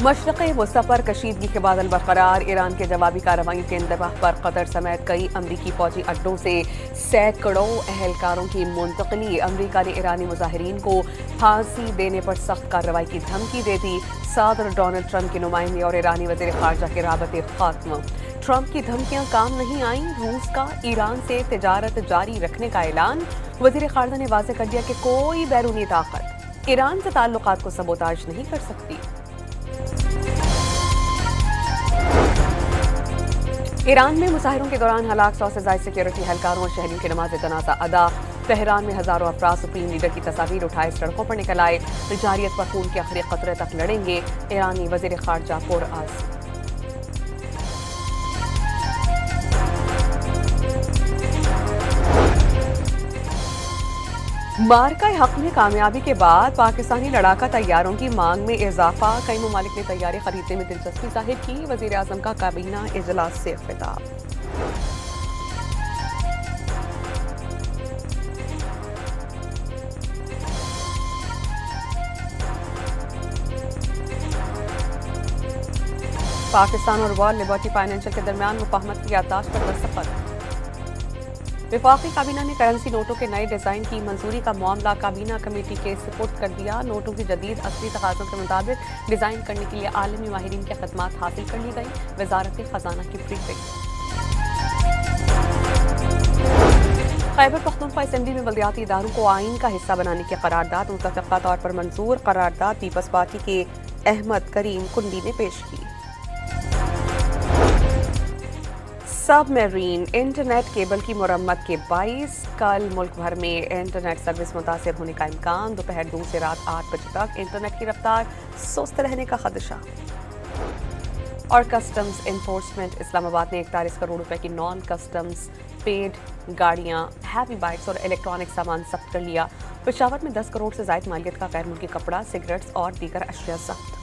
مشرق وسطی پر کشیدگی کے بادل برقرار، ایران کے جوابی کارروائیوں کے انتباہ پر قطر سمیت کئی امریکی فوجی اڈوں سے سینکڑوں اہلکاروں کی منتقلی۔ امریکہ نے ایرانی مظاہرین کو پھانسی دینے پر سخت کارروائی کی دھمکی دے دی۔ صدر ڈونلڈ ٹرمپ کے نمائندے اور ایرانی وزیر خارجہ کے رابطے ختم۔ ٹرمپ کی دھمکیاں کام نہیں آئیں، روس کا ایران سے تجارت جاری رکھنے کا اعلان۔ وزیر خارجہ نے واضح کر دیا کہ کوئی بیرونی طاقت ایران سے تعلقات کو سبوتاژ نہیں کر سکتی۔ ایران میں مظاہروں کے دوران ہلاک 100 سے زائد سیکیورٹی اہلکاروں اور شہریوں کی نماز جنازہ ادا۔ تہران میں ہزاروں افراد سپریم لیڈر کی تصاویر اٹھائے سڑکوں پر نکل آئے۔ جارحیت پر خون کے آخری قطرے تک لڑیں گے، ایرانی وزیر خارجہ پرعزم۔ مارکہ حق میں کامیابی کے بعد پاکستانی لڑاکا طیاروں کی مانگ میں اضافہ، کئی ممالک نے طیارے خریدنے میں دلچسپی ظاہر کی۔ وزیر اعظم کا کابینہ اجلاس سے خطاب۔ پاکستان اور ورلڈ لبرٹی فائنینشل کے درمیان مفاہمت کی یادداشت پر دستخط۔ وفاقی کابینہ نے کرنسی نوٹوں کے نئے ڈیزائن کی منظوری کا معاملہ کابینہ کمیٹی کے سپرد کر دیا۔ نوٹوں کی جدید اصلی تقاضوں کے مطابق ڈیزائن کرنے کے لیے عالمی ماہرین کی خدمات حاصل کر لی گئی۔ وزارت خزانہ کی بریفنگ۔ خیبر پختونخوا اسمبلی میں بلدیاتی اداروں کو آئین کا حصہ بنانے کی قرارداد متفقہ طور پر منظور۔ قرارداد پیپلز پارٹی کے احمد کریم کنڈی نے پیش کی۔ سب میرین انٹرنیٹ کیبل کی مرمت کے باعث کل ملک بھر میں انٹرنیٹ سروس متاثر ہونے کا امکان۔ دوپہر 2 سے رات 8 بجے تک انٹرنیٹ کی رفتار سست رہنے کا خدشہ۔ اور کسٹمز انفورسمنٹ اسلام آباد نے 41 کروڑ روپے کی نان کسٹمز پیڈ گاڑیاں، ہیوی بائکس اور الیکٹرانک سامان ضبط کر لیا۔ پشاور میں 10 کروڑ سے زائد مالیت کا غیر ملکی کپڑا، سگریٹس اور دیگر اشیاء ضبط۔